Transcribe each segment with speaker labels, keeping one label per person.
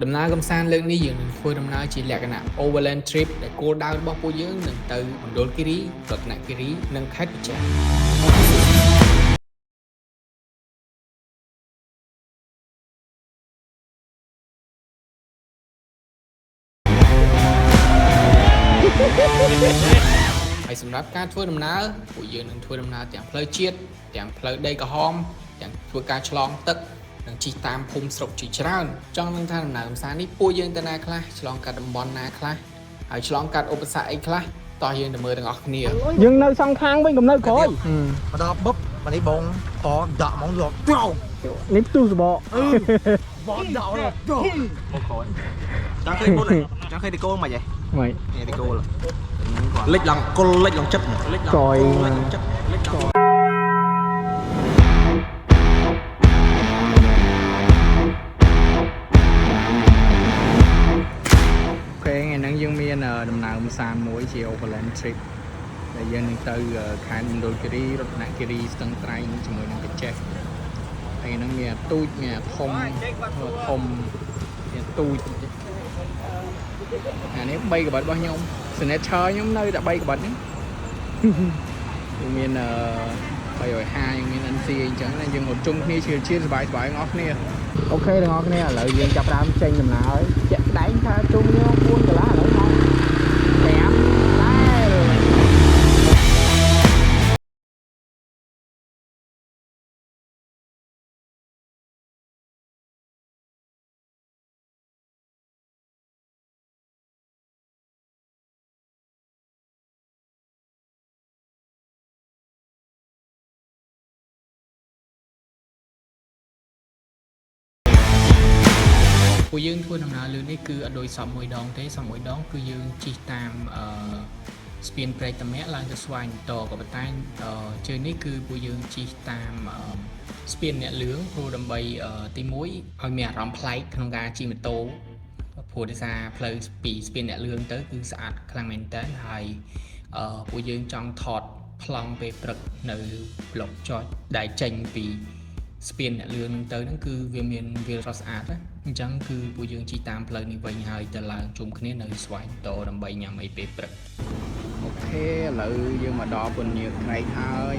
Speaker 1: ដំណើរកំសាន្តលើកនេះយើងនឹងធ្វើដំណើរជាលក្ខណៈ overland trip ដែលគោលដៅរបស់ពួកយើងនឹងទៅមណ្ឌលគិរី រតនគិរី និងខេត្តបញ្ចាហើយសម្រាប់ការធ្វើដំណើរពួកយើងនឹងធ្វើដំណើរទាំងផ្លូវជាតិទាំងផ្លូវដីក្រហមទាំងធ្វើការឆ្លងទឹកនិងជិះតាមភូមិស្រុកជាច្រើនចង់នឹងថាដំណើរកំសាន្តនេះពួកយើងទៅណាខ្លះឆ្លងកាត់តំបន់ណាខ្លះហើយឆ្លងកាត់ឧបសគ្គអីខ្លះតោះយើងទៅមើលទាំងអស់គ្នា
Speaker 2: យើងនៅសងខាងវិញកុំនៅក្រោយ
Speaker 3: មកដល់បឹបមកនេះបងតដាក់ហ្មងយកទៅ
Speaker 2: នេះផ្ទុះសបក
Speaker 3: បងដាក់ទៅមកក្រោយចង់ឃើញមុនចង់ឃើញទីគោលមិនហី
Speaker 2: មិន
Speaker 3: នេះទីគោលលិចឡើងគល់លិចឡើងចិត្តលិចឡើង
Speaker 2: ក្រោយ
Speaker 3: ចិត្តលិចឡើង
Speaker 2: ពេលថ្ងៃហ្នឹងយើងមានដំណើរកំសាន្តមួយជា overland trip ដែលយើងនឹងទៅខេត្តមណ្ឌលគិរីរតនគិរីស្ទឹងត្រែងជាមួយនឹងកាចេះហើយហ្នឹងមានទូចមានធំមានទូចអានេះ3កបិតរបស់ខ្ញុំសនេតឈើខ្ញុំនៅតែ3កបិតហ្នឹងមាន350មាន NC អីចឹងណាយើងមកជុំគ្នាជឿសប្បាយទាំងអស់គ្នាអូខេទាំងអស់គ្នាឥឡូវយើងចាប់ផ្ដើមចេញដំណើរហើយចាក់ដែងថាជុំខ្ញុំ4កន្លះឥឡូវម៉ោង5ដែរ
Speaker 1: ពួកយើងធ្វើដំណើរលើនេះគឺអត់ដូចសពមួយដងទេសពមួយដងគឺយើងជិះតាមស្ពានព្រែកតាមាក់ឡើងទៅស្វាយតក៏ប៉ុន្តែជើងនេះគឺពួកយើងជិះតាមស្ពានអ្នកលឿងព្រោះដើម្បីទី1ឲ្យមានអារម្មណ៍ប្លែកក្នុងការជិះម៉ូតូព្រោះដោយសារផ្លូវពីស្ពានអ្នកលឿងទៅគឺស្អាតខ្លាំងមែនតើហើយពួកយើងចង់ថតប្លង់ពេលព្រឹកនៅប្លុកចតដែលចេញពីស្ពានអ្នកលឿងទៅហ្នឹងគឺវាមានវាលស្រស់ស្អាតណាអញ្ចឹងគឺពួកយើងជិះតាមផ្លូវនេះវិញហើយទៅឡើងជុំគ្នានៅស្វាយតដើម្បីញ៉ាំអីពេលព្រឹក
Speaker 2: អូខេឥឡូវយើងមកដល់ពញាក្រែកហើយ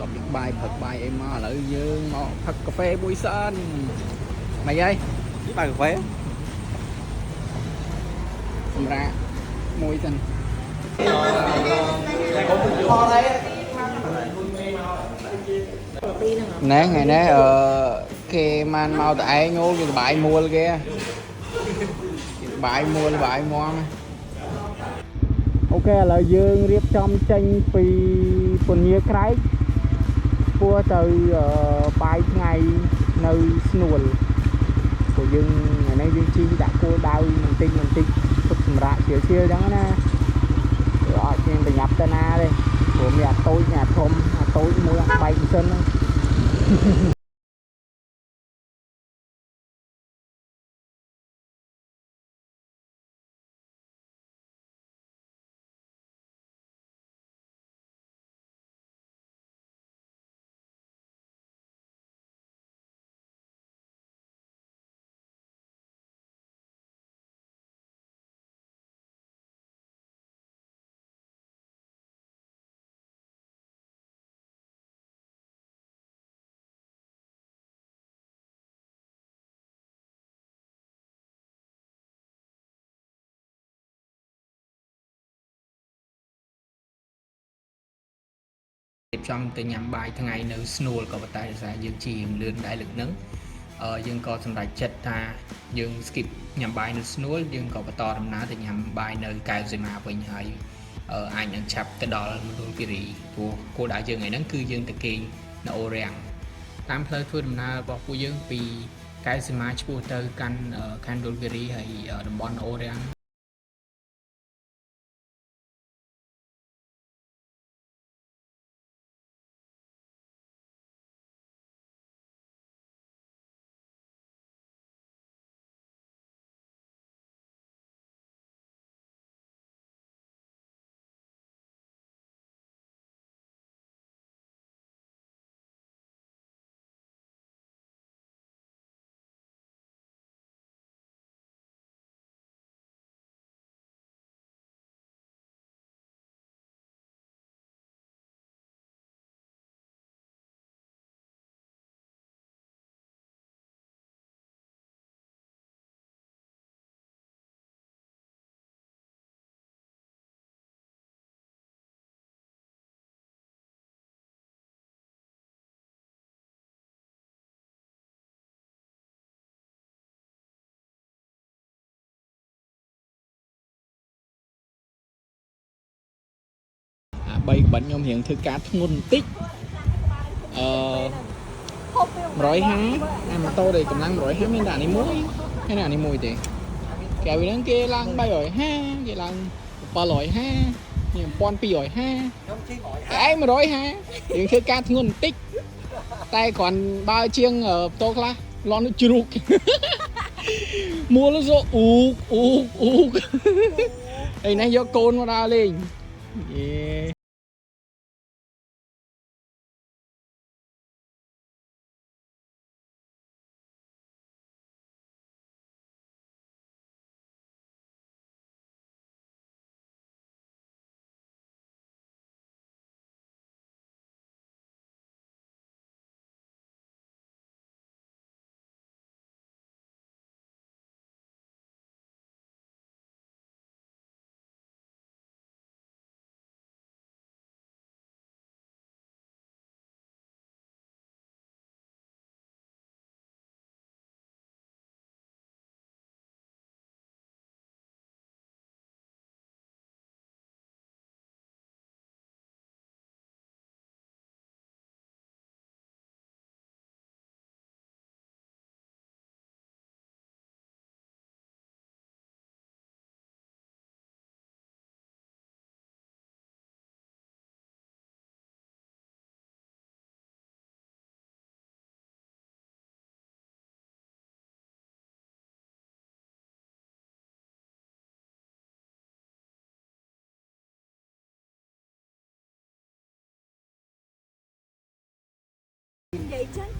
Speaker 2: តបពីបាយផឹកបាយអីមកឥឡូវយើងមកផឹកកាហ្វេមួយសិនមិនអី
Speaker 3: បាយកាហ្វេ
Speaker 2: សម្រាប់មួយសិនណែថ្ងៃនេះគេបានមកតឯងគេសបាយមួលគេបាយមួលបាយមងអូខេឥឡូវយើងរៀបចំចេញពីពញាក្រែកពោះទៅបាយថ្ងៃនៅស្នួលព្រោះយើងថ្ងៃនេះយើងជីដាក់គោលដៅបន្តិចទុកសម្រាប់ជឿអញ្ចឹងណាអត់មានប្រញាប់ទៅណាទេព្រោះមានអាតូចមានអាធំអាតូចមួយអាបែកម៉ាស៊ីនហ្នឹង
Speaker 1: រៀបចំទៅញ៉ាំបាយថ្ងៃនៅស្នួលក៏ប៉ុន្តែដោយសារយើងជិះលឿនដែរលើកហ្នឹងយើងក៏សម្រេចចិត្តថាយើង skip ញ៉ាំបាយនៅស្នួលយើងក៏បន្តដំណើរទៅញ៉ាំបាយនៅកែវសីមាវិញហើយអាចនឹងឆាប់ទៅដល់មណ្ឌលគិរីព្រោះគោលដៅយើងថ្ងៃហ្នឹងគឺយើងទៅគេងនៅអូរាំងតាមផ្លូវធ្វើដំណើររបស់ពួកយើងពីកែវសីមាឆ្ពោះទៅកាន់ខេត្តមណ្ឌលគិរីហើយតំបន់អូរាំង
Speaker 2: 3ក្បាច់ខ្ញុំរៀងធ្វើការធ្ងន់បន្តិច150អាម៉ូតូដែលកម្លាំង150មានតែនេះមួយហើយនេះមួយទេគេឲ្យហ្នឹងគេឡើង350គេឡើង750នេះ1250ឯង150យើងធ្វើការធ្ងន់បន្តិចតែគ្រាន់បើជាងម៉ូតូខ្លះលន់ជ្រូកមួលសូអ៊ូកឯនេះយកកូនមកដើរលេងយេ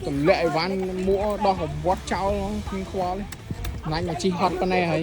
Speaker 2: ទម្លាក់អីវ៉ាន់មួដោះកវត្តចោលខ្ញុំខ្វល់ណាញ់មកជីហត់ប៉ុណ្ណេះហើយ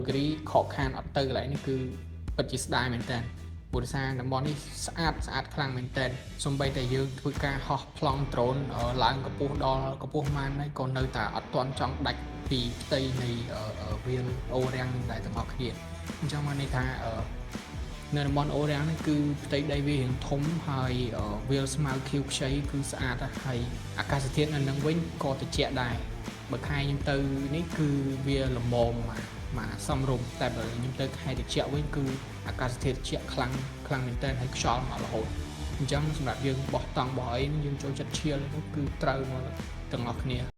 Speaker 2: គ្រីខកខានអត់ទៅកន្លែងនេះគឺពិតជាស្ដាយមែនតើព្រោះសារតំបន់នេះស្អាតខ្លាំងមែនតើសូម្បីតែយើងធ្វើការហោះប្លង់ដ្រូនឡើងកម្ពស់ដល់កម្ពស់ម៉ានហើយក៏នៅតែអត់ទាន់ចង់ដាច់ពីផ្ទៃនៃវាលអូរាំងនឹងដែរទាំងអស់គ្នាអញ្ចឹងមកន័យថានៅតំបន់អូរាំងនេះគឺផ្ទៃដីវារៀងធំហើយវាលស្មៅខៀវខ្ចីគឺស្អាតហើយអាកាសធាតុនៅនឹងវិញក៏ត្រជាក់ដែរបើខែខ្ញុំទៅនេះគឺវាល្មមមកសំរុំតែបើខ្ញុំទៅខែត្រជាក់វិញគឺអាកាសធាតុត្រជាក់ខ្លាំងមែនតើហើយខ្យល់មករហូតអញ្ចឹងសម្រាប់យើងបោះតង់បោះអីយើងចូលចិត្តឈៀលគឺត្រូវមកទាំងអស់គ្នា